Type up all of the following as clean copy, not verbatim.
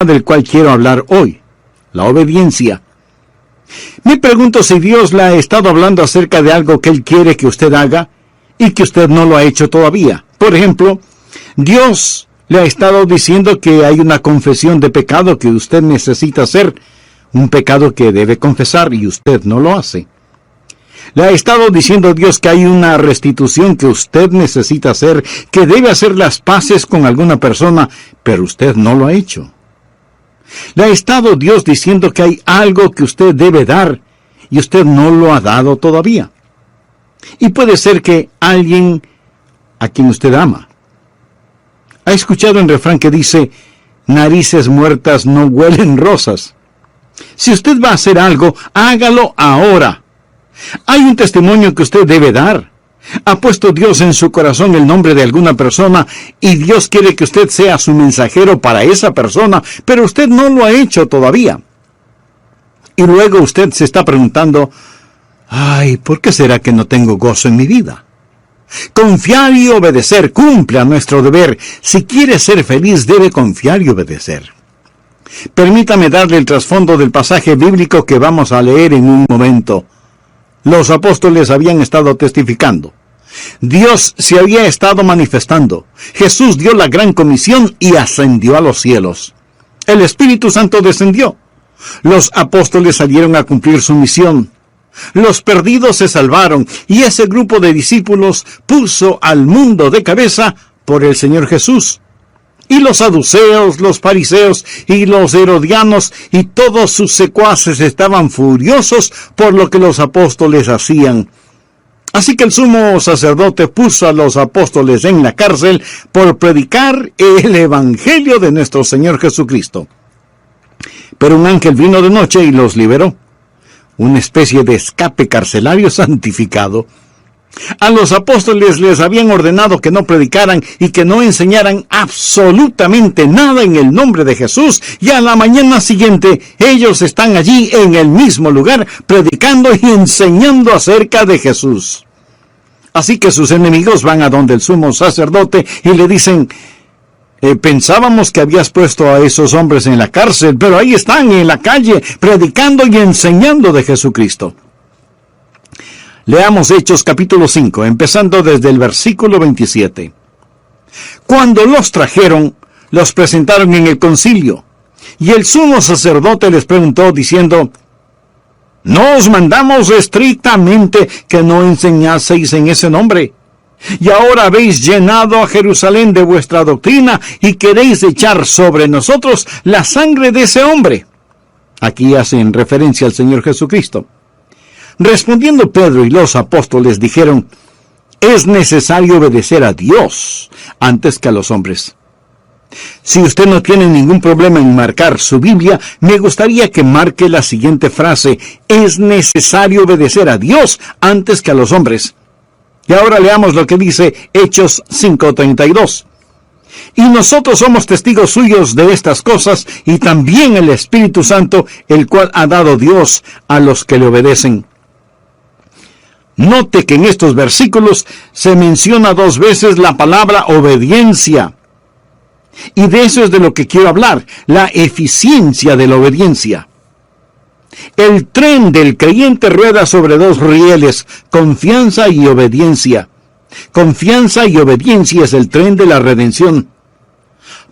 del cual quiero hablar hoy, la obediencia. Me pregunto si Dios le ha estado hablando acerca de algo que Él quiere que usted haga y que usted no lo ha hecho todavía. Por ejemplo, Dios le ha estado diciendo que hay una confesión de pecado que usted necesita hacer, un pecado que debe confesar y usted no lo hace. Le ha estado diciendo Dios que hay una restitución que usted necesita hacer, que debe hacer las paces con alguna persona, pero usted no lo ha hecho. Le ha estado Dios diciendo que hay algo que usted debe dar y usted no lo ha dado todavía. Y puede ser que alguien a quien usted ama. ¿Ha escuchado el refrán que dice, narices muertas no huelen rosas? Si usted va a hacer algo, hágalo ahora. Hay un testimonio que usted debe dar. Ha puesto Dios en su corazón el nombre de alguna persona y Dios quiere que usted sea su mensajero para esa persona, pero usted no lo ha hecho todavía. Y luego usted se está preguntando, ay, ¿por qué será que no tengo gozo en mi vida? Confiar y obedecer, cumpla nuestro deber. Si quiere ser feliz, debe confiar y obedecer. Permítame darle el trasfondo del pasaje bíblico que vamos a leer en un momento. Los apóstoles habían estado testificando. Dios se había estado manifestando. Jesús dio la gran comisión y ascendió a los cielos. El Espíritu Santo descendió. Los apóstoles salieron a cumplir su misión. Los perdidos se salvaron y ese grupo de discípulos puso al mundo de cabeza por el Señor Jesús. Y los saduceos, los fariseos y los herodianos y todos sus secuaces estaban furiosos por lo que los apóstoles hacían. Así que el sumo sacerdote puso a los apóstoles en la cárcel por predicar el evangelio de nuestro Señor Jesucristo. Pero un ángel vino de noche y los liberó. Una especie de escape carcelario santificado. A los apóstoles les habían ordenado que no predicaran y que no enseñaran absolutamente nada en el nombre de Jesús, y a la mañana siguiente ellos están allí en el mismo lugar predicando y enseñando acerca de Jesús. Así que sus enemigos van a donde el sumo sacerdote y le dicen, pensábamos que habías puesto a esos hombres en la cárcel, pero ahí están en la calle predicando y enseñando de Jesucristo. Leamos Hechos capítulo 5, empezando desde el versículo 27. Cuando los trajeron, los presentaron en el concilio, y el sumo sacerdote les preguntó diciendo, ¿no os mandamos estrictamente que no enseñaseis en ese nombre? Y ahora habéis llenado a Jerusalén de vuestra doctrina y queréis echar sobre nosotros la sangre de ese hombre. Aquí hacen referencia al Señor Jesucristo. Respondiendo Pedro y los apóstoles dijeron, es necesario obedecer a Dios antes que a los hombres. Si usted no tiene ningún problema en marcar su Biblia, me gustaría que marque la siguiente frase, es necesario obedecer a Dios antes que a los hombres. Y ahora leamos lo que dice Hechos 5:32. Y nosotros somos testigos suyos de estas cosas, y también el Espíritu Santo, el cual ha dado Dios a los que le obedecen. Note que en estos versículos se menciona 2 veces la palabra obediencia. Y de eso es de lo que quiero hablar, la eficiencia de la obediencia. El tren del creyente rueda sobre 2 rieles, confianza y obediencia. Confianza y obediencia es el tren de la redención.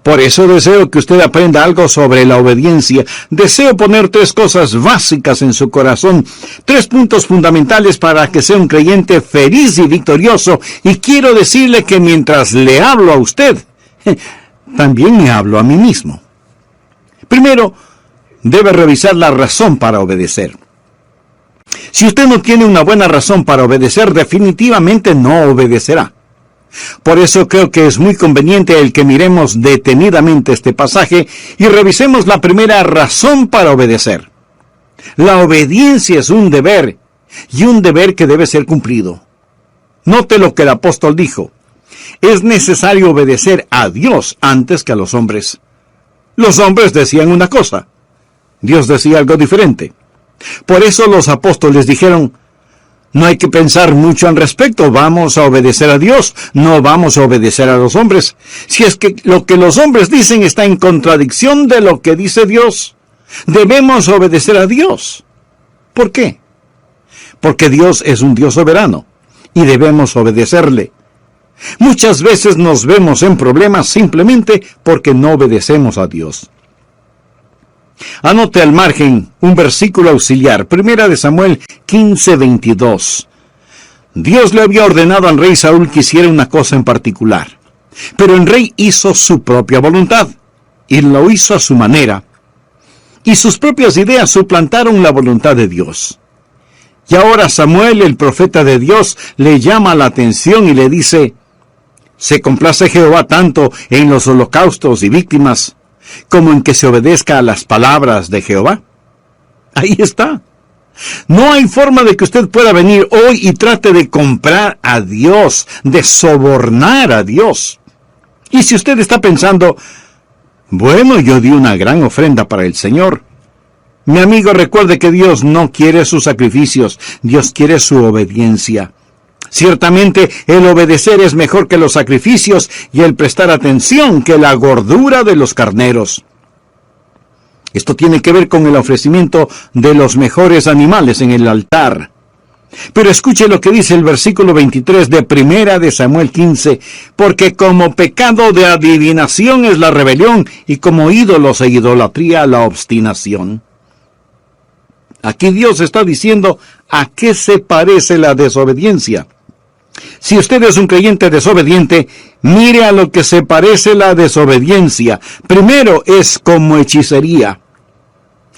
Por eso deseo que usted aprenda algo sobre la obediencia. Deseo poner 3 cosas básicas en su corazón, 3 puntos fundamentales para que sea un creyente feliz y victorioso. Y quiero decirle que mientras le hablo a usted, también me hablo a mí mismo. Primero, debe revisar la razón para obedecer. Si usted no tiene una buena razón para obedecer, definitivamente no obedecerá. Por eso creo que es muy conveniente el que miremos detenidamente este pasaje y revisemos la primera razón para obedecer. La obediencia es un deber, y un deber que debe ser cumplido. Note lo que el apóstol dijo. Es necesario obedecer a Dios antes que a los hombres. Los hombres decían una cosa, Dios decía algo diferente. Por eso los apóstoles dijeron, No hay que pensar mucho al respecto. Vamos a obedecer a Dios, no vamos a obedecer a los hombres. Si es que lo que los hombres dicen está en contradicción de lo que dice Dios, debemos obedecer a Dios. ¿Por qué? Porque Dios es un Dios soberano y debemos obedecerle. Muchas veces nos vemos en problemas simplemente porque no obedecemos a Dios. Anote al margen un versículo auxiliar, 1 Samuel 15:22. Dios le había ordenado al rey Saúl que hiciera una cosa en particular, pero el rey hizo su propia voluntad, y lo hizo a su manera, y sus propias ideas suplantaron la voluntad de Dios. Y ahora Samuel, el profeta de Dios, le llama la atención y le dice: ¿se complace Jehová tanto en los holocaustos y víctimas como en que se obedezca a las palabras de Jehová? Ahí está. No hay forma de que usted pueda venir hoy y trate de comprar a Dios, de sobornar a Dios. Y si usted está pensando: bueno, yo di una gran ofrenda para el Señor. Mi amigo, recuerde que Dios no quiere sus sacrificios, Dios quiere su obediencia. Ciertamente, el obedecer es mejor que los sacrificios y el prestar atención que la gordura de los carneros. Esto tiene que ver con el ofrecimiento de los mejores animales en el altar. Pero escuche lo que dice el versículo 23 de 1 Samuel 15, porque como pecado de adivinación es la rebelión, y como ídolos e idolatría la obstinación. Aquí Dios está diciendo a qué se parece la desobediencia. Si usted es un creyente desobediente, mire a lo que se parece la desobediencia. Primero, es como hechicería.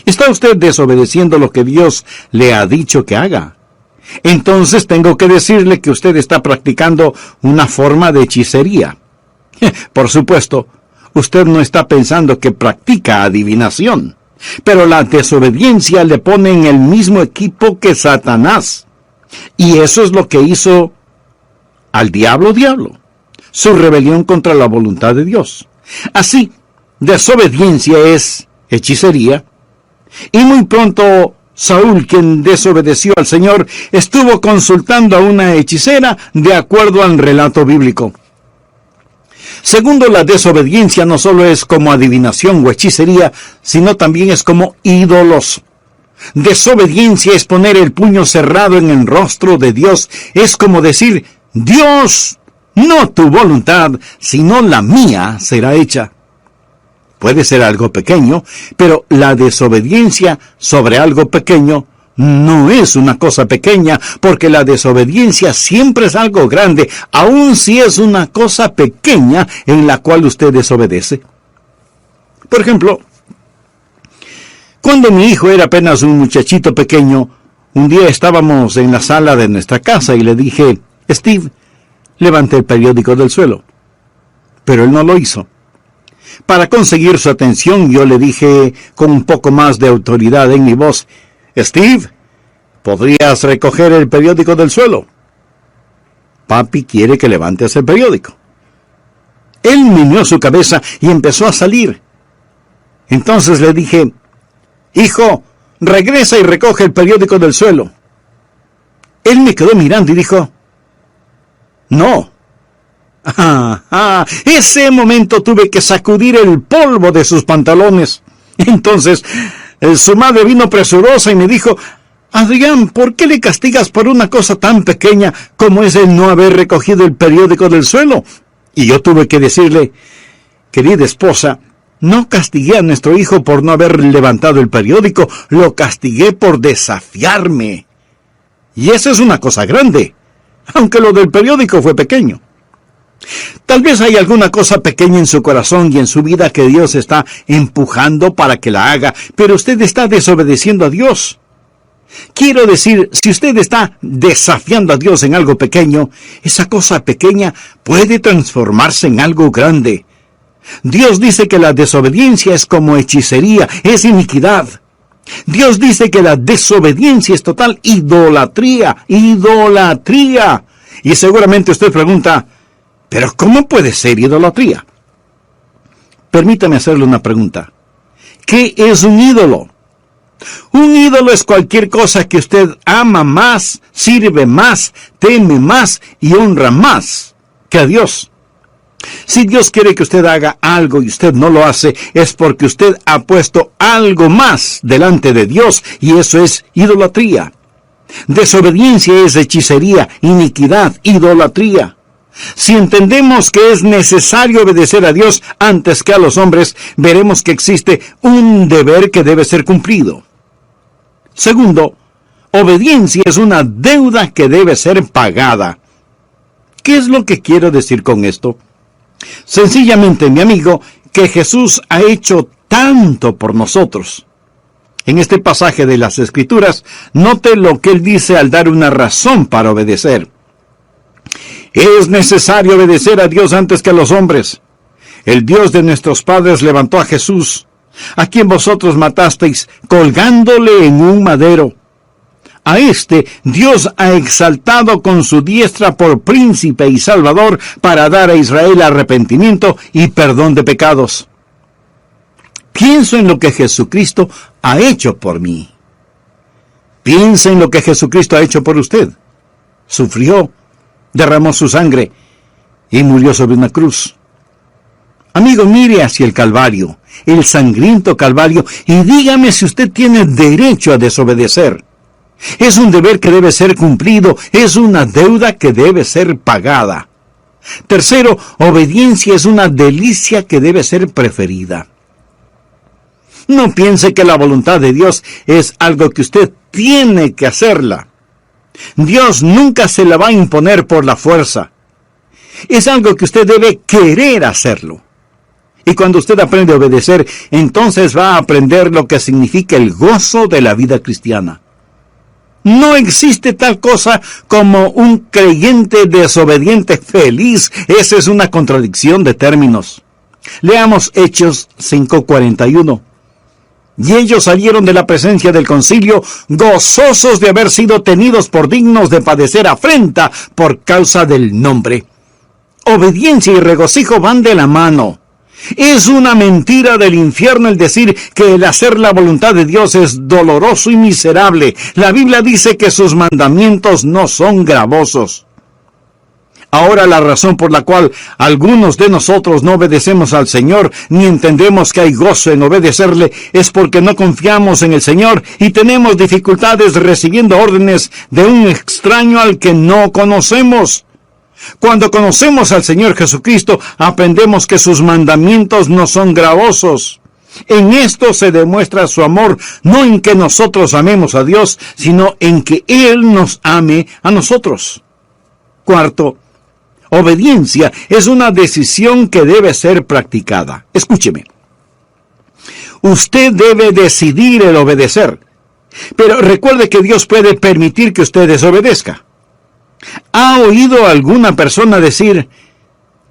¿Está usted desobedeciendo lo que Dios le ha dicho que haga? Entonces tengo que decirle que usted está practicando una forma de hechicería. Por supuesto, usted no está pensando que practica adivinación, pero la desobediencia le pone en el mismo equipo que Satanás. Y eso es lo que hizo al diablo, su rebelión contra la voluntad de Dios. Así, desobediencia es hechicería, y muy pronto Saúl, quien desobedeció al Señor, estuvo consultando a una hechicera de acuerdo al relato bíblico. Segundo, la desobediencia no solo es como adivinación o hechicería, sino también es como ídolos. Desobediencia es poner el puño cerrado en el rostro de Dios. Es como decir: Dios, no tu voluntad, sino la mía será hecha. Puede ser algo pequeño, pero la desobediencia sobre algo pequeño no es una cosa pequeña, porque la desobediencia siempre es algo grande, aun si es una cosa pequeña en la cual usted desobedece. Por ejemplo, cuando mi hijo era apenas un muchachito pequeño, un día estábamos en la sala de nuestra casa y le dije: Steve, levante el periódico del suelo. Pero él no lo hizo. Para conseguir su atención, yo le dije con un poco más de autoridad en mi voz: Steve, ¿podrías recoger el periódico del suelo? Papi quiere que levantes el periódico. Él meneó su cabeza y empezó a salir. Entonces le dije: hijo, regresa y recoge el periódico del suelo. Él me quedó mirando y dijo: no. Ese momento tuve que sacudir el polvo de sus pantalones. Entonces, su madre vino presurosa y me dijo: Adrián, ¿por qué le castigas por una cosa tan pequeña como es el no haber recogido el periódico del suelo? Y yo tuve que decirle: querida esposa, no castigué a nuestro hijo por no haber levantado el periódico, lo castigué por desafiarme. Y eso es una cosa grande, aunque lo del periódico fue pequeño. Tal vez hay alguna cosa pequeña en su corazón y en su vida que Dios está empujando para que la haga, pero usted está desobedeciendo a Dios. Quiero decir, si usted está desafiando a Dios en algo pequeño, esa cosa pequeña puede transformarse en algo grande. Dios dice que la desobediencia es como hechicería, es iniquidad. Dios dice que la desobediencia es total idolatría. Y seguramente usted pregunta: ¿pero cómo puede ser idolatría? Permítame hacerle una pregunta. ¿Qué es un ídolo? Un ídolo es cualquier cosa que usted ama más, sirve más, teme más y honra más que a Dios. Si Dios quiere que usted haga algo y usted no lo hace, es porque usted ha puesto algo más delante de Dios, y eso es idolatría. Desobediencia es hechicería, iniquidad, idolatría. Si entendemos que es necesario obedecer a Dios antes que a los hombres, veremos que existe un deber que debe ser cumplido. Segundo, obediencia es una deuda que debe ser pagada. ¿Qué es lo que quiero decir con esto? Sencillamente, mi amigo, que Jesús ha hecho tanto por nosotros. En este pasaje de las Escrituras, note lo que él dice al dar una razón para obedecer. Es necesario obedecer a Dios antes que a los hombres. El Dios de nuestros padres levantó a Jesús, a quien vosotros matasteis, colgándole en un madero. A este Dios ha exaltado con su diestra por príncipe y salvador para dar a Israel arrepentimiento y perdón de pecados. Pienso en lo que Jesucristo ha hecho por mí. Piensa en lo que Jesucristo ha hecho por usted. Sufrió, derramó su sangre y murió sobre una cruz. Amigo, mire hacia el Calvario, el sangriento Calvario, y dígame si usted tiene derecho a desobedecer. Es un deber que debe ser cumplido, es una deuda que debe ser pagada. Tercero, obediencia es una delicia que debe ser preferida. No piense que la voluntad de Dios es algo que usted tiene que hacerla. Dios nunca se la va a imponer por la fuerza. Es algo que usted debe querer hacerlo. Y cuando usted aprende a obedecer, entonces va a aprender lo que significa el gozo de la vida cristiana. No existe tal cosa como un creyente desobediente feliz. Esa es una contradicción de términos. Leamos Hechos 5:41. Y ellos salieron de la presencia del concilio, gozosos de haber sido tenidos por dignos de padecer afrenta por causa del nombre. Obediencia y regocijo van de la mano. Es una mentira del infierno el decir que el hacer la voluntad de Dios es doloroso y miserable. La Biblia dice que sus mandamientos no son gravosos. Ahora, la razón por la cual algunos de nosotros no obedecemos al Señor, ni entendemos que hay gozo en obedecerle, es porque no confiamos en el Señor y tenemos dificultades recibiendo órdenes de un extraño al que no conocemos. Cuando conocemos al Señor Jesucristo, aprendemos que sus mandamientos no son gravosos. En esto se demuestra su amor, no en que nosotros amemos a Dios, sino en que Él nos ame a nosotros. Cuarto, obediencia es una decisión que debe ser practicada. Escúcheme. Usted debe decidir el obedecer, pero recuerde que Dios puede permitir que usted desobedezca. ¿Ha oído alguna persona decir: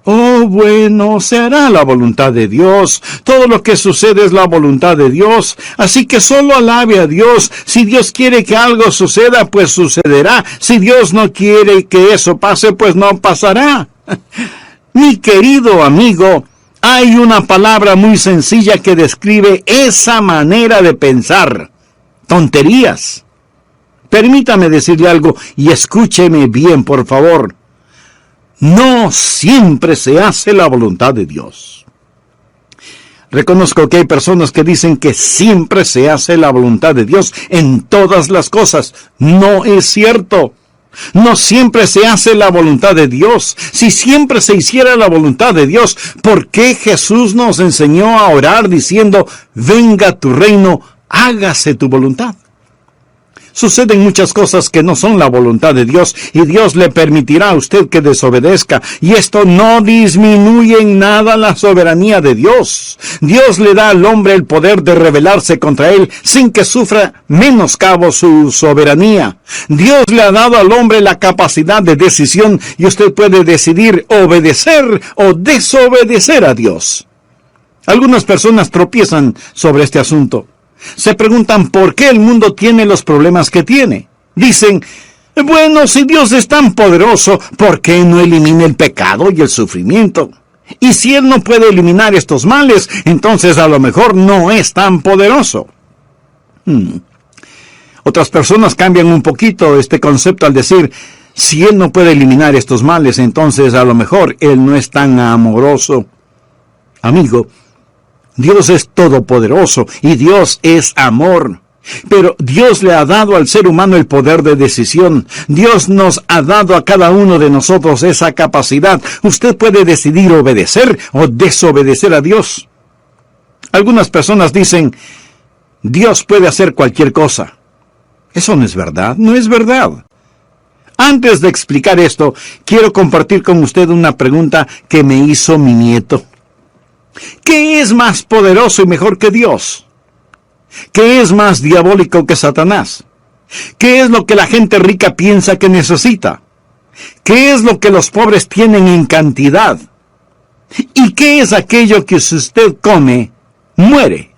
oh, bueno, se hará la voluntad de Dios, todo lo que sucede es la voluntad de Dios, así que solo alabe a Dios, si Dios quiere que algo suceda, pues sucederá, si Dios no quiere que eso pase, pues no pasará? Mi querido amigo, hay una palabra muy sencilla que describe esa manera de pensar: tonterías. Permítame decirle algo y escúcheme bien, por favor. No siempre se hace la voluntad de Dios. Reconozco que hay personas que dicen que siempre se hace la voluntad de Dios en todas las cosas. No es cierto. No siempre se hace la voluntad de Dios. Si siempre se hiciera la voluntad de Dios, ¿por qué Jesús nos enseñó a orar diciendo: venga tu reino, hágase tu voluntad? Suceden muchas cosas que no son la voluntad de Dios, y Dios le permitirá a usted que desobedezca, y esto no disminuye en nada la soberanía de Dios. Dios le da al hombre el poder de rebelarse contra él sin que sufra menoscabo su soberanía. Dios le ha dado al hombre la capacidad de decisión, y usted puede decidir obedecer o desobedecer a Dios. Algunas personas tropiezan sobre este asunto. Se preguntan por qué el mundo tiene los problemas que tiene. Dicen: bueno, si Dios es tan poderoso, ¿por qué no elimina el pecado y el sufrimiento? Y si Él no puede eliminar estos males, entonces a lo mejor no es tan poderoso. Otras personas cambian un poquito este concepto al decir, si Él no puede eliminar estos males, entonces a lo mejor Él no es tan amoroso. Amigo, Dios es todopoderoso y Dios es amor. Pero Dios le ha dado al ser humano el poder de decisión. Dios nos ha dado a cada uno de nosotros esa capacidad. Usted puede decidir obedecer o desobedecer a Dios. Algunas personas dicen, Dios puede hacer cualquier cosa. Eso no es verdad, no es verdad. Antes de explicar esto, quiero compartir con usted una pregunta que me hizo mi nieto. ¿Qué es más poderoso y mejor que Dios? ¿Qué es más diabólico que Satanás? ¿Qué es lo que la gente rica piensa que necesita? ¿Qué es lo que los pobres tienen en cantidad? ¿Y qué es aquello que si usted come, muere?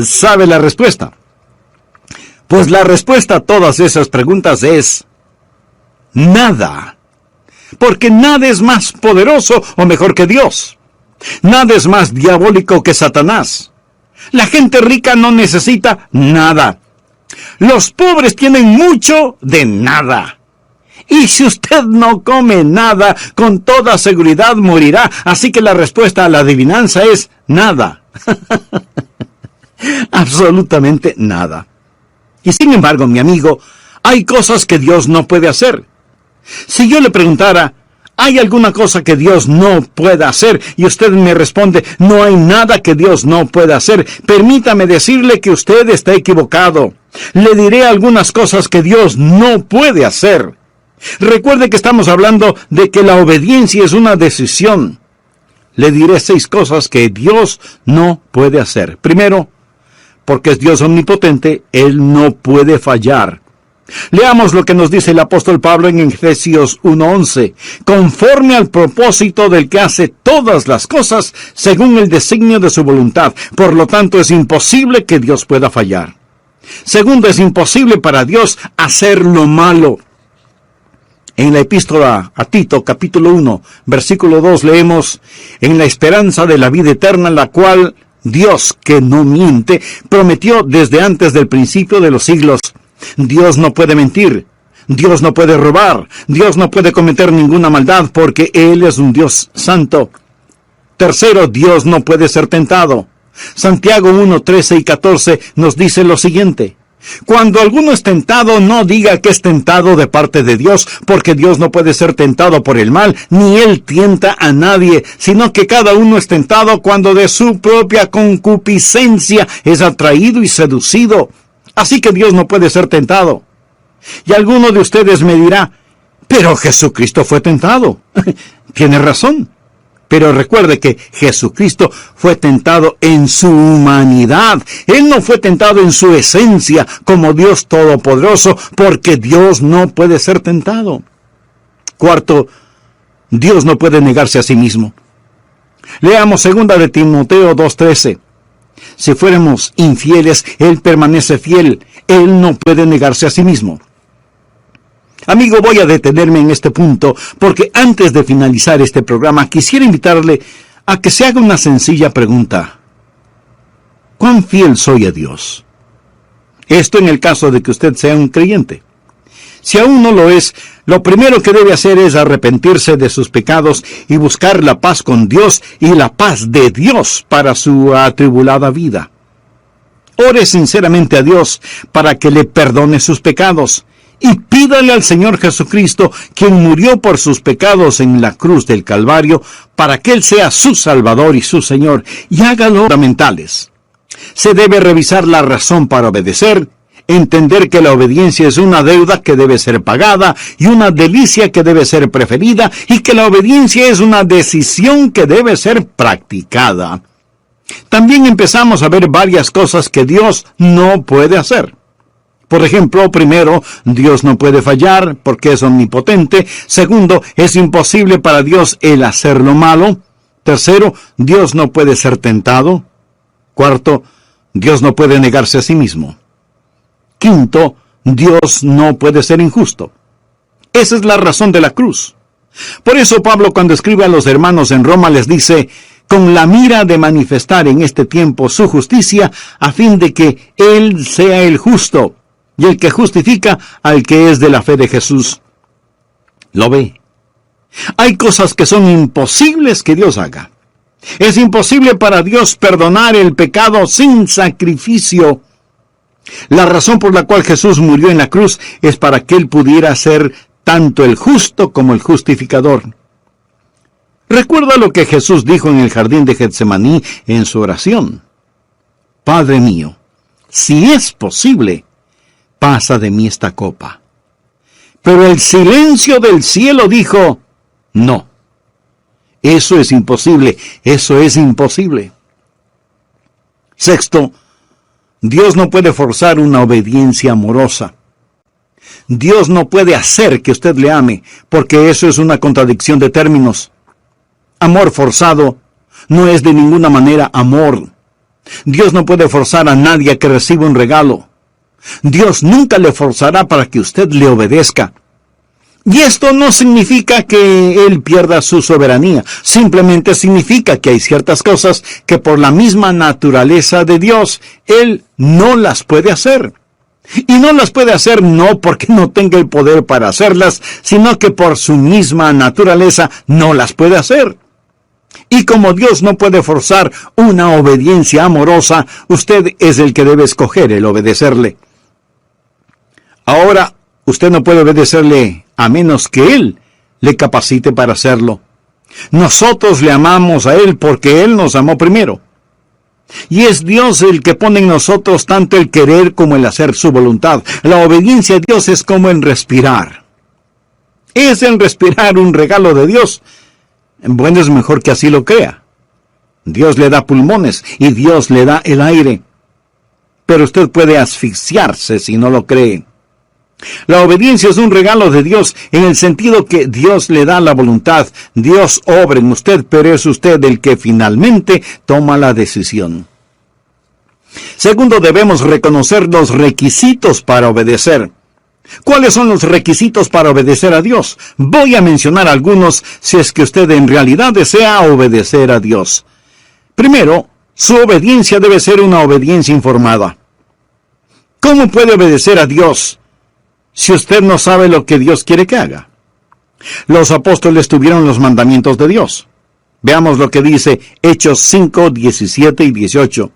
¿Sabe la respuesta? Pues la respuesta a todas esas preguntas es nada. Porque nada es más poderoso o mejor que Dios. Nada es más diabólico que Satanás. La gente rica no necesita nada. Los pobres tienen mucho de nada. Y si usted no come nada, con toda seguridad morirá. Así que la respuesta a la adivinanza es nada. Absolutamente nada. Y sin embargo, mi amigo, hay cosas que Dios no puede hacer. Si yo le preguntara, ¿hay alguna cosa que Dios no pueda hacer? Y usted me responde, no hay nada que Dios no pueda hacer. Permítame decirle que usted está equivocado. Le diré algunas cosas que Dios no puede hacer. Recuerde que estamos hablando de que la obediencia es una decisión. Le diré 6 cosas que Dios no puede hacer. Primero, porque es Dios omnipotente, Él no puede fallar. Leamos lo que nos dice el apóstol Pablo en Efesios 1:11. Conforme al propósito del que hace todas las cosas según el designio de su voluntad. Por lo tanto, es imposible que Dios pueda fallar. Segundo, es imposible para Dios hacer lo malo. En la epístola a Tito, capítulo 1, versículo 2, leemos, en la esperanza de la vida eterna, la cual Dios, que no miente, prometió desde antes del principio de los siglos. Dios no puede mentir, Dios no puede robar, Dios no puede cometer ninguna maldad porque Él es un Dios santo. Tercero, Dios no puede ser tentado. Santiago 1, 13 y 14 nos dice lo siguiente. Cuando alguno es tentado, no diga que es tentado de parte de Dios, porque Dios no puede ser tentado por el mal, ni Él tienta a nadie, sino que cada uno es tentado cuando de su propia concupiscencia es atraído y seducido. Así que Dios no puede ser tentado. Y alguno de ustedes me dirá, pero Jesucristo fue tentado. Tiene razón. Pero recuerde que Jesucristo fue tentado en su humanidad. Él no fue tentado en su esencia como Dios Todopoderoso, porque Dios no puede ser tentado. Cuarto, Dios no puede negarse a sí mismo. Leamos 2 de Timoteo 2:13. Si fuéramos infieles, Él permanece fiel. Él no puede negarse a sí mismo. Amigo, voy a detenerme en este punto porque antes de finalizar este programa quisiera invitarle a que se haga una sencilla pregunta. ¿Cuán fiel soy a Dios? Esto en el caso de que usted sea un creyente. Si aún no lo es, lo primero que debe hacer es arrepentirse de sus pecados y buscar la paz con Dios y la paz de Dios para su atribulada vida. Ore sinceramente a Dios para que le perdone sus pecados. Y pídale al Señor Jesucristo, quien murió por sus pecados en la cruz del Calvario, para que Él sea su Salvador y su Señor, y hágalo fundamentales. Se debe revisar la razón para obedecer, entender que la obediencia es una deuda que debe ser pagada y una delicia que debe ser preferida, y que la obediencia es una decisión que debe ser practicada. También empezamos a ver varias cosas que Dios no puede hacer. Por ejemplo, primero, Dios no puede fallar porque es omnipotente. Segundo, es imposible para Dios el hacer lo malo. Tercero, Dios no puede ser tentado. Cuarto, Dios no puede negarse a sí mismo. Quinto, Dios no puede ser injusto. Esa es la razón de la cruz. Por eso Pablo, cuando escribe a los hermanos en Roma, les dice, con la mira de manifestar en este tiempo su justicia, a fin de que Él sea el justo, y el que justifica al que es de la fe de Jesús. ¿Lo ve? Hay cosas que son imposibles que Dios haga. Es imposible para Dios perdonar el pecado sin sacrificio. La razón por la cual Jesús murió en la cruz es para que Él pudiera ser tanto el justo como el justificador. Recuerda lo que Jesús dijo en el jardín de Getsemaní en su oración. Padre mío, si es posible, pasa de mí esta copa. Pero el silencio del cielo dijo, no. Eso es imposible, eso es imposible. Sexto, Dios no puede forzar una obediencia amorosa. Dios no puede hacer que usted le ame, porque eso es una contradicción de términos. Amor forzado no es de ninguna manera amor. Dios no puede forzar a nadie a que reciba un regalo. Dios nunca le forzará para que usted le obedezca. Y esto no significa que Él pierda su soberanía. Simplemente significa que hay ciertas cosas que por la misma naturaleza de Dios, Él no las puede hacer. Y no las puede hacer no porque no tenga el poder para hacerlas, sino que por su misma naturaleza no las puede hacer. Y como Dios no puede forzar una obediencia amorosa, usted es el que debe escoger el obedecerle. Ahora, usted no puede obedecerle a menos que Él le capacite para hacerlo. Nosotros le amamos a Él porque Él nos amó primero. Y es Dios el que pone en nosotros tanto el querer como el hacer su voluntad. La obediencia a Dios es como el respirar. ¿Es el respirar un regalo de Dios? Bueno, es mejor que así lo crea. Dios le da pulmones y Dios le da el aire. Pero usted puede asfixiarse si no lo cree. La obediencia es un regalo de Dios en el sentido que Dios le da la voluntad. Dios obra en usted, pero es usted el que finalmente toma la decisión. Segundo, debemos reconocer los requisitos para obedecer. ¿Cuáles son los requisitos para obedecer a Dios? Voy a mencionar algunos si es que usted en realidad desea obedecer a Dios. Primero, su obediencia debe ser una obediencia informada. ¿Cómo puede obedecer a Dios si usted no sabe lo que Dios quiere que haga? Los apóstoles tuvieron los mandamientos de Dios. Veamos lo que dice Hechos 5, 17 y 18.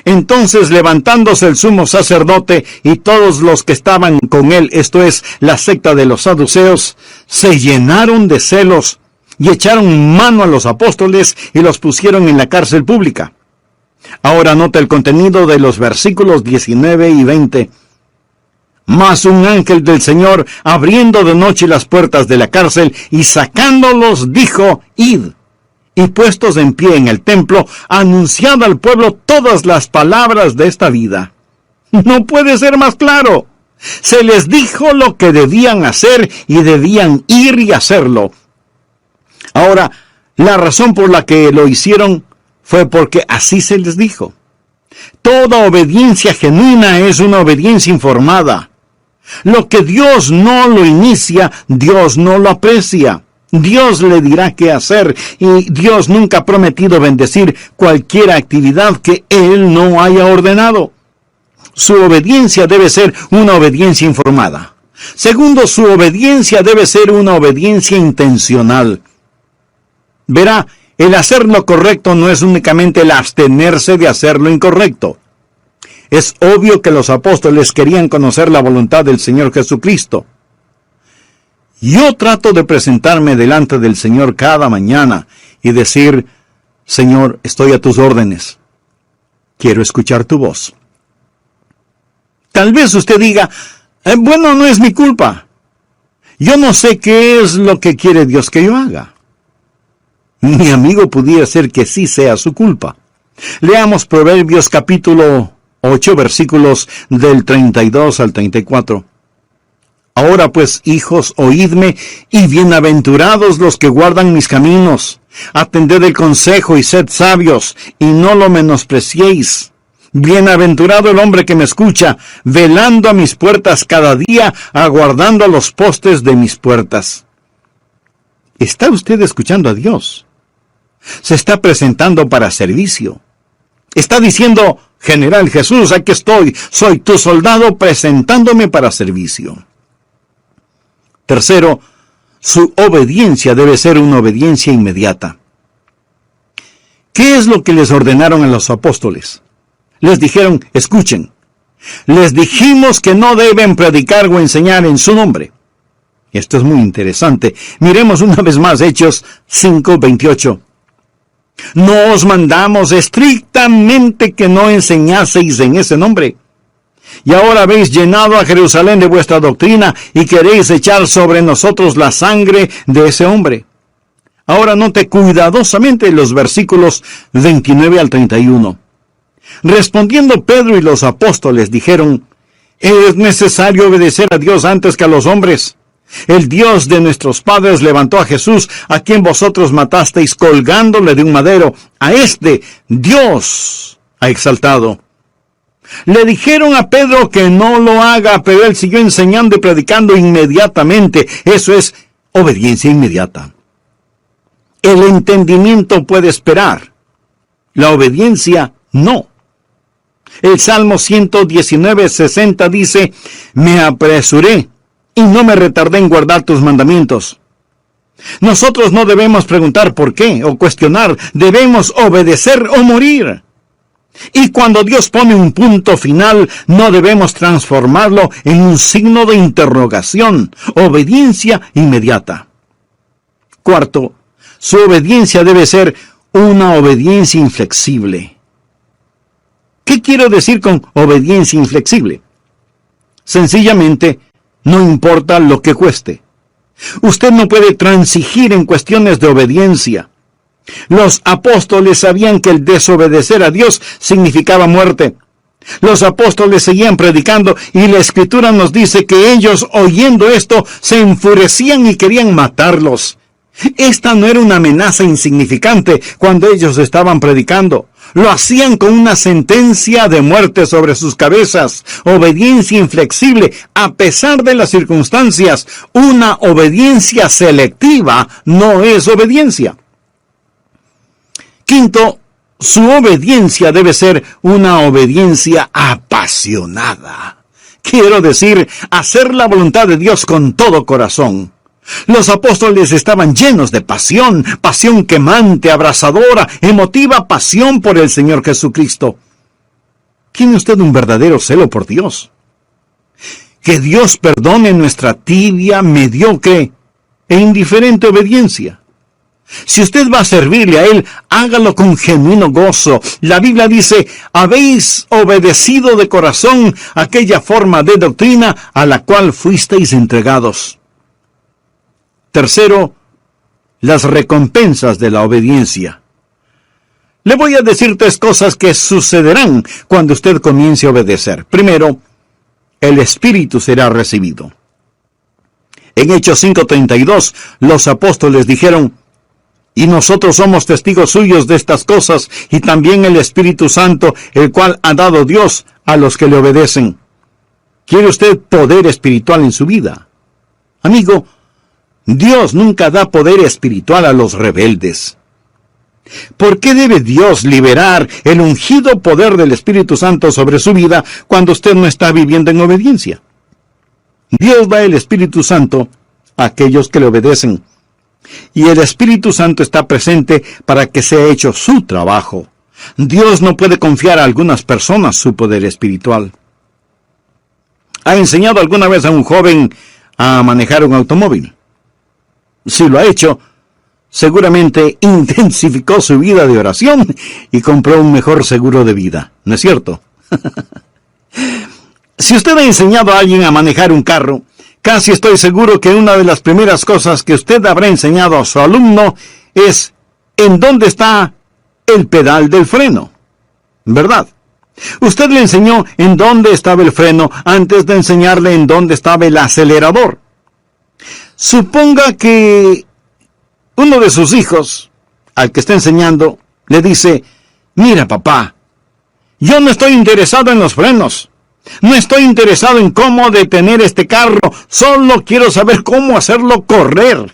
Entonces, levantándose el sumo sacerdote y todos los que estaban con él, esto es, la secta de los saduceos, se llenaron de celos y echaron mano a los apóstoles y los pusieron en la cárcel pública. Ahora nota el contenido de los versículos 19 y 20. Mas un ángel del Señor, abriendo de noche las puertas de la cárcel y sacándolos, dijo, id. Y puestos en pie en el templo, anunciad al pueblo todas las palabras de esta vida. No puede ser más claro. Se les dijo lo que debían hacer y debían ir y hacerlo. Ahora, la razón por la que lo hicieron fue porque así se les dijo. Toda obediencia genuina es una obediencia informada. Lo que Dios no lo inicia, Dios no lo aprecia. Dios le dirá qué hacer y Dios nunca ha prometido bendecir cualquier actividad que Él no haya ordenado. Su obediencia debe ser una obediencia informada. Segundo, su obediencia debe ser una obediencia intencional. Verá, el hacer lo correcto no es únicamente el abstenerse de hacer lo incorrecto. Es obvio que los apóstoles querían conocer la voluntad del Señor Jesucristo. Yo trato de presentarme delante del Señor cada mañana y decir, Señor, estoy a tus órdenes. Quiero escuchar tu voz. Tal vez usted diga, bueno, no es mi culpa. Yo no sé qué es lo que quiere Dios que yo haga. Mi amigo, pudiera ser que sí sea su culpa. Leamos Proverbios capítulo 8, versículos del 32 al 34. Ahora pues, hijos, oídme, y bienaventurados los que guardan mis caminos. Atended el consejo y sed sabios, y no lo menospreciéis. Bienaventurado el hombre que me escucha, velando a mis puertas cada día, aguardando a los postes de mis puertas. ¿Está usted escuchando a Dios? Se está presentando para servicio. Está diciendo, General Jesús, aquí estoy, soy tu soldado presentándome para servicio. Tercero, su obediencia debe ser una obediencia inmediata. ¿Qué es lo que les ordenaron a los apóstoles? Les dijeron, escuchen, les dijimos que no deben predicar o enseñar en su nombre. Esto es muy interesante. Miremos una vez más Hechos 5:28. No os mandamos estrictamente que no enseñaseis en ese nombre. Y ahora habéis llenado a Jerusalén de vuestra doctrina y queréis echar sobre nosotros la sangre de ese hombre. Ahora note cuidadosamente los versículos 29 al 31. Respondiendo Pedro y los apóstoles dijeron, es necesario obedecer a Dios antes que a los hombres. El Dios de nuestros padres levantó a Jesús, a quien vosotros matasteis colgándole de un madero. A este Dios ha exaltado. Le dijeron a Pedro que no lo haga, pero él siguió enseñando y predicando inmediatamente. Eso es obediencia inmediata. El entendimiento puede esperar. La obediencia no. El Salmo 119:60 dice, me apresuré y no me retardé en guardar tus mandamientos. Nosotros no debemos preguntar por qué o cuestionar, debemos obedecer o morir. Y cuando Dios pone un punto final, no debemos transformarlo en un signo de interrogación, obediencia inmediata. Cuarto, su obediencia debe ser una obediencia inflexible. ¿Qué quiero decir con obediencia inflexible? Sencillamente, no importa lo que cueste. Usted no puede transigir en cuestiones de obediencia. Los apóstoles sabían que el desobedecer a Dios significaba muerte. Los apóstoles seguían predicando y la Escritura nos dice que ellos, oyendo esto, se enfurecían y querían matarlos. Esta no era una amenaza insignificante cuando ellos estaban predicando. Lo hacían con una sentencia de muerte sobre sus cabezas. Obediencia inflexible, a pesar de las circunstancias. Una obediencia selectiva no es obediencia. Quinto, su obediencia debe ser una obediencia apasionada. Quiero decir, hacer la voluntad de Dios con todo corazón. Los apóstoles estaban llenos de pasión, pasión quemante, abrasadora, emotiva pasión por el Señor Jesucristo. ¿Tiene usted un verdadero celo por Dios? Que Dios perdone nuestra tibia, mediocre e indiferente obediencia. Si usted va a servirle a Él, hágalo con genuino gozo. La Biblia dice, habéis obedecido de corazón aquella forma de doctrina a la cual fuisteis entregados. Tercero, las recompensas de la obediencia. Le voy a decir 3 cosas que sucederán cuando usted comience a obedecer. Primero, el Espíritu será recibido. En Hechos 5:32, los apóstoles dijeron, y nosotros somos testigos suyos de estas cosas, y también el Espíritu Santo, el cual ha dado Dios a los que le obedecen. ¿Quiere usted poder espiritual en su vida? Amigo, Dios nunca da poder espiritual a los rebeldes. ¿Por qué debe Dios liberar el ungido poder del Espíritu Santo sobre su vida cuando usted no está viviendo en obediencia? Dios da el Espíritu Santo a aquellos que le obedecen. Y el Espíritu Santo está presente para que sea hecho su trabajo. Dios no puede confiar a algunas personas su poder espiritual. ¿Ha enseñado alguna vez a un joven a manejar un automóvil? Si lo ha hecho, seguramente intensificó su vida de oración y compró un mejor seguro de vida. ¿No es cierto? Si usted ha enseñado a alguien a manejar un carro, casi estoy seguro que una de las primeras cosas que usted habrá enseñado a su alumno es en dónde está el pedal del freno. ¿Verdad? Usted le enseñó en dónde estaba el freno antes de enseñarle en dónde estaba el acelerador. Suponga que uno de sus hijos, al que está enseñando, le dice, mira papá, yo no estoy interesado en los frenos. No estoy interesado en cómo detener este carro, solo quiero saber cómo hacerlo correr.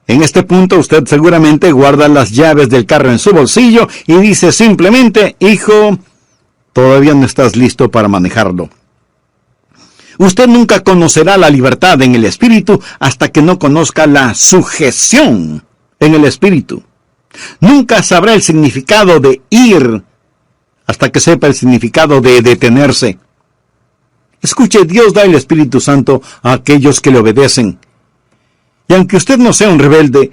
En este punto usted seguramente guarda las llaves del carro en su bolsillo y dice simplemente, hijo, todavía no estás listo para manejarlo. Usted nunca conocerá la libertad en el Espíritu hasta que no conozca la sujeción en el Espíritu. Nunca sabrá el significado de ir hasta que sepa el significado de detenerse. Escuche, Dios da el Espíritu Santo a aquellos que le obedecen. Y aunque usted no sea un rebelde,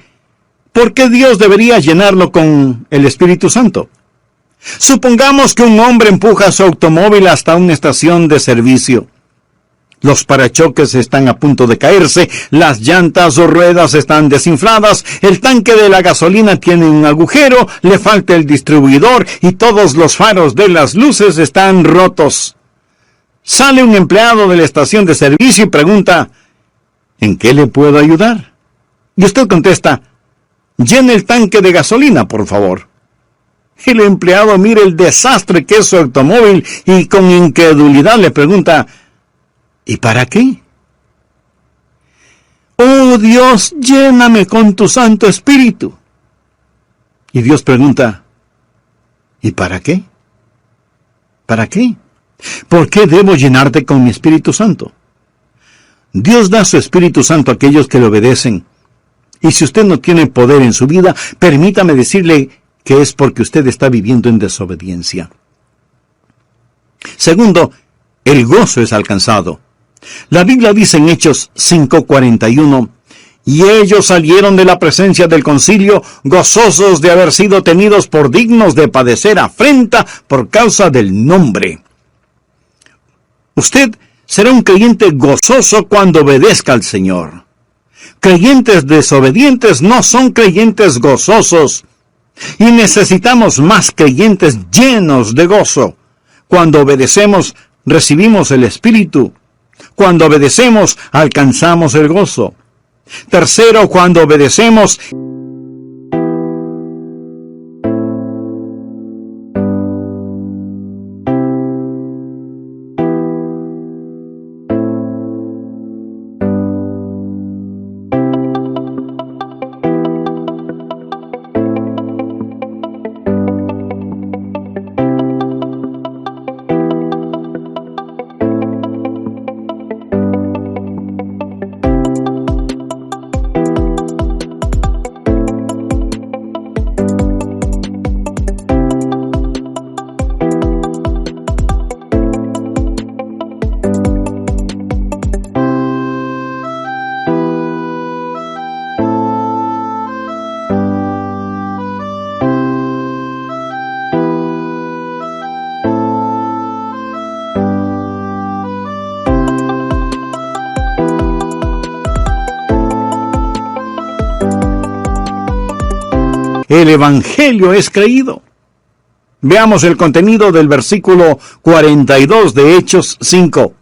¿por qué Dios debería llenarlo con el Espíritu Santo? Supongamos que un hombre empuja su automóvil hasta una estación de servicio. Los parachoques están a punto de caerse, las llantas o ruedas están desinfladas, el tanque de la gasolina tiene un agujero, le falta el distribuidor y todos los faros de las luces están rotos. Sale un empleado de la estación de servicio y pregunta, ¿en qué le puedo ayudar? Y usted contesta, llene el tanque de gasolina, por favor. El empleado mira el desastre que es su automóvil y con incredulidad le pregunta, ¿y para qué? Oh Dios, lléname con tu Santo Espíritu. Y Dios pregunta, ¿y para qué? ¿Para qué? ¿Por qué debo llenarte con mi Espíritu Santo? Dios da su Espíritu Santo a aquellos que le obedecen. Y si usted no tiene poder en su vida, permítame decirle que es porque usted está viviendo en desobediencia. Segundo, el gozo es alcanzado. La Biblia dice en Hechos 5:41, y ellos salieron de la presencia del concilio gozosos de haber sido tenidos por dignos de padecer afrenta por causa del nombre. Usted será un creyente gozoso cuando obedezca al Señor. Creyentes desobedientes no son creyentes gozosos. Y necesitamos más creyentes llenos de gozo. Cuando obedecemos, recibimos el Espíritu. Cuando obedecemos, alcanzamos el gozo. Tercero, cuando obedecemos, el Evangelio es creído. Veamos el contenido del versículo 42 de Hechos 5.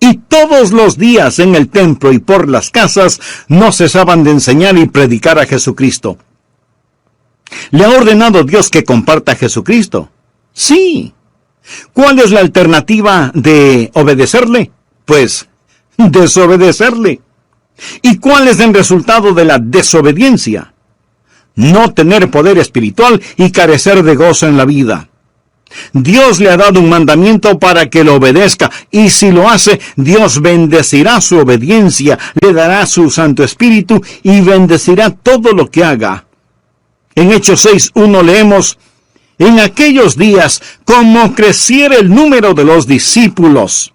Y todos los días en el templo y por las casas no cesaban de enseñar y predicar a Jesucristo. ¿Le ha ordenado Dios que comparta a Jesucristo? Sí. ¿Cuál es la alternativa de obedecerle? Pues, desobedecerle. ¿Y cuál es el resultado de la desobediencia? No tener poder espiritual y carecer de gozo en la vida. Dios le ha dado un mandamiento para que lo obedezca, y si lo hace, Dios bendecirá su obediencia, le dará su Santo Espíritu y bendecirá todo lo que haga. En Hechos 6:1 leemos, en aquellos días, como creciera el número de los discípulos.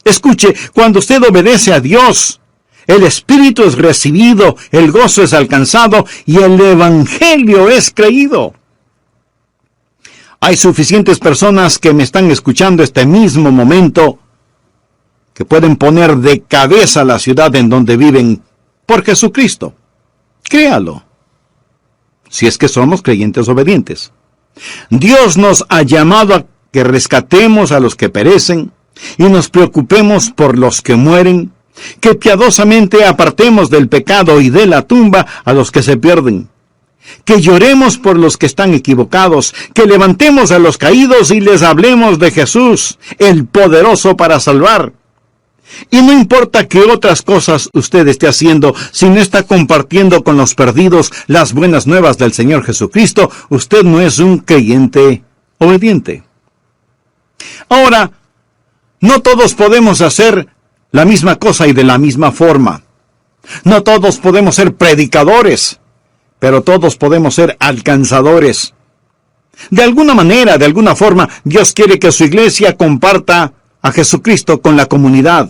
Escuche, cuando usted obedece a Dios, el Espíritu es recibido, el gozo es alcanzado y el Evangelio es creído. Hay suficientes personas que me están escuchando este mismo momento que pueden poner de cabeza la ciudad en donde viven por Jesucristo. Créalo. Si es que somos creyentes obedientes. Dios nos ha llamado a que rescatemos a los que perecen y nos preocupemos por los que mueren, que piadosamente apartemos del pecado y de la tumba a los que se pierden, que lloremos por los que están equivocados, que levantemos a los caídos y les hablemos de Jesús, el poderoso para salvar, Y no importa qué otras cosas usted esté haciendo, si no está compartiendo con los perdidos las buenas nuevas del Señor Jesucristo, usted no es un creyente obediente. Ahora, no todos podemos hacer la misma cosa y de la misma forma. No todos podemos ser predicadores, pero todos podemos ser alcanzadores. De alguna manera, de alguna forma, Dios quiere que su iglesia comparta a Jesucristo con la comunidad.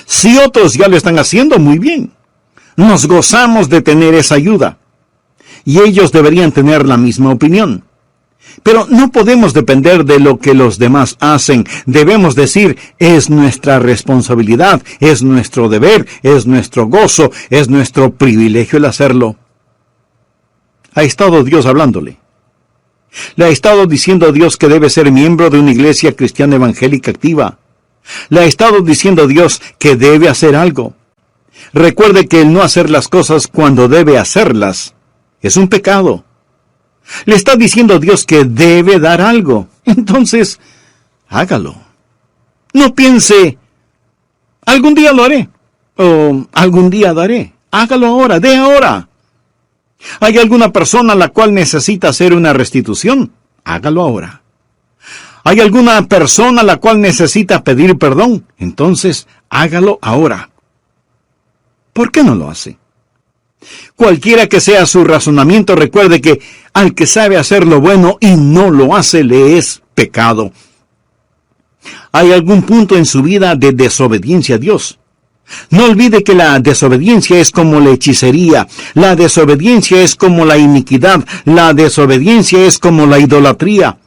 Si otros ya lo están haciendo, muy bien. Nos gozamos de tener esa ayuda. Y ellos deberían tener la misma opinión. Pero no podemos depender de lo que los demás hacen. Debemos decir, es nuestra responsabilidad, es nuestro deber, es nuestro gozo, es nuestro privilegio el hacerlo. Ha estado Dios hablándole. Le ha estado diciendo a Dios que debe ser miembro de una iglesia cristiana evangélica activa. Le ha estado diciendo a Dios que debe hacer algo. Recuerde que el no hacer las cosas cuando debe hacerlas es un pecado. Le está diciendo a Dios que debe dar algo. Entonces, hágalo. No piense, algún día lo haré, o algún día daré. Hágalo ahora, dé ahora. ¿Hay alguna persona a la cual necesita hacer una restitución? Hágalo ahora. ¿Hay alguna persona a la cual necesita pedir perdón? Entonces, hágalo ahora. ¿Por qué no lo hace? Cualquiera que sea su razonamiento, recuerde que al que sabe hacer lo bueno y no lo hace, le es pecado. ¿Hay algún punto en su vida de desobediencia a Dios? No olvide que la desobediencia es como la hechicería, la desobediencia es como la iniquidad, la desobediencia es como la idolatría.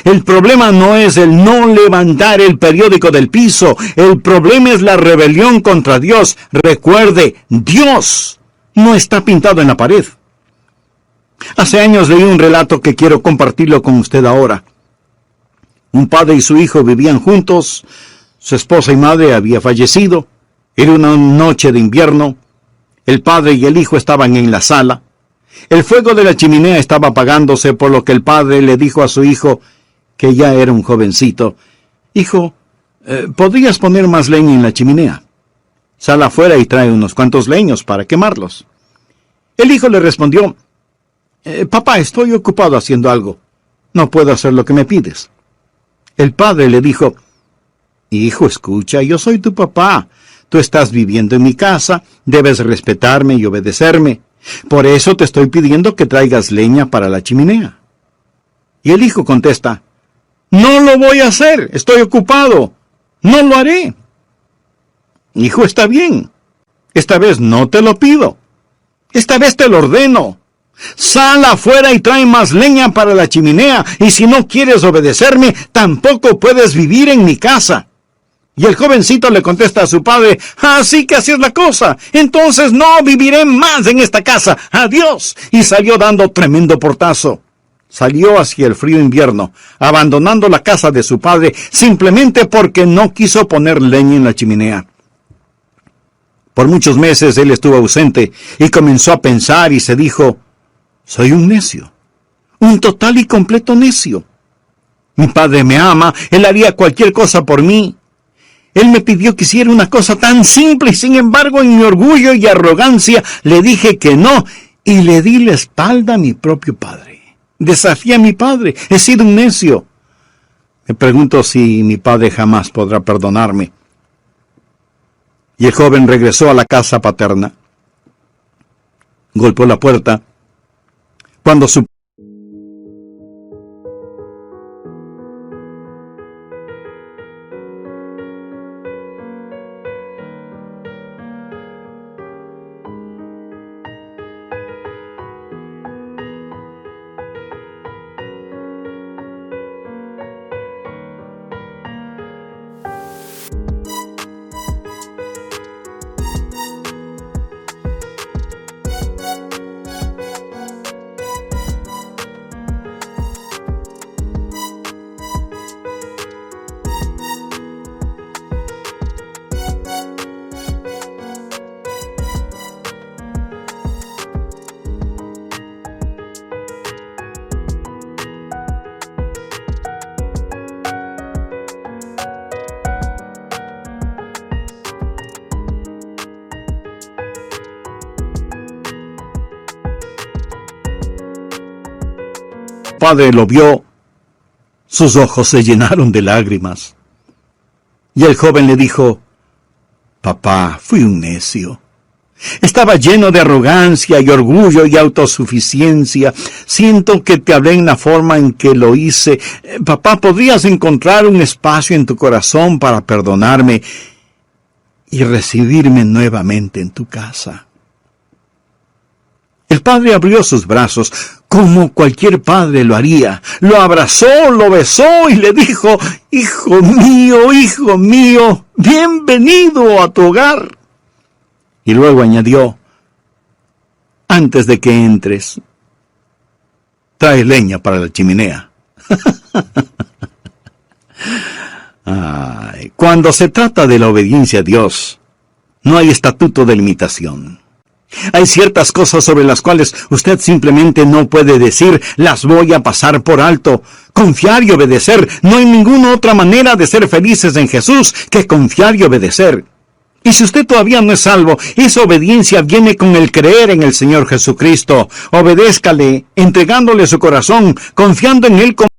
El problema no es el no levantar el periódico del piso, el problema es la rebelión contra Dios. Recuerde, Dios no está pintado en la pared. Hace años leí un relato que quiero compartirlo con usted ahora. Un padre y su hijo vivían juntos, su esposa y madre había fallecido. Era una noche de invierno. El padre y el hijo estaban en la sala. El fuego de la chimenea estaba apagándose, por lo que el padre le dijo a su hijo, que ya era un jovencito: «Hijo, ¿podrías poner más leña en la chimenea? Sal afuera y trae unos cuantos leños para quemarlos». El hijo le respondió: «Papá, estoy ocupado haciendo algo. No puedo hacer lo que me pides». El padre le dijo: «Hijo, escucha, yo soy tu papá. Tú estás viviendo en mi casa, debes respetarme y obedecerme. Por eso te estoy pidiendo que traigas leña para la chimenea». Y el hijo contesta: «No lo voy a hacer, estoy ocupado. No lo haré». «Hijo, está bien. Esta vez no te lo pido. Esta vez te lo ordeno. Sal afuera y trae más leña para la chimenea, y si no quieres obedecerme, tampoco puedes vivir en mi casa». Y el jovencito le contesta a su padre: «Así que así es la cosa. Entonces no viviré más en esta casa. Adiós». Y salió dando tremendo portazo. Salió hacia el frío invierno, abandonando la casa de su padre simplemente porque no quiso poner leña en la chimenea. Por muchos meses él estuvo ausente y comenzó a pensar y se dijo: «Soy un necio, un total y completo necio. Mi padre me ama, él haría cualquier cosa por mí. Él me pidió que hiciera una cosa tan simple y sin embargo en mi orgullo y arrogancia le dije que no y le di la espalda a mi propio padre. Desafié a mi padre, he sido un necio. Me pregunto si mi padre jamás podrá perdonarme». Y el joven regresó a la casa paterna. Golpeó la puerta. Cuando su padre lo vio, sus ojos se llenaron de lágrimas. Y el joven le dijo: papá, fui un necio. Estaba lleno de arrogancia y orgullo y autosuficiencia. Siento que te hablé en la forma en que lo hice. Papá, ¿podrías encontrar un espacio en tu corazón para perdonarme y recibirme nuevamente en tu casa? El padre abrió sus brazos, como cualquier padre lo haría. Lo abrazó, lo besó y le dijo: hijo mío, bienvenido a tu hogar. Y luego añadió: antes de que entres, trae leña para la chimenea. Ay, cuando se trata de la obediencia a Dios, no hay estatuto de limitación. Hay ciertas cosas sobre las cuales usted simplemente no puede decir: las voy a pasar por alto. Confiar y obedecer. No hay ninguna otra manera de ser felices en Jesús que confiar y obedecer. Y si usted todavía no es salvo, esa obediencia viene con el creer en el Señor Jesucristo. Obedézcale, entregándole su corazón, confiando en Él como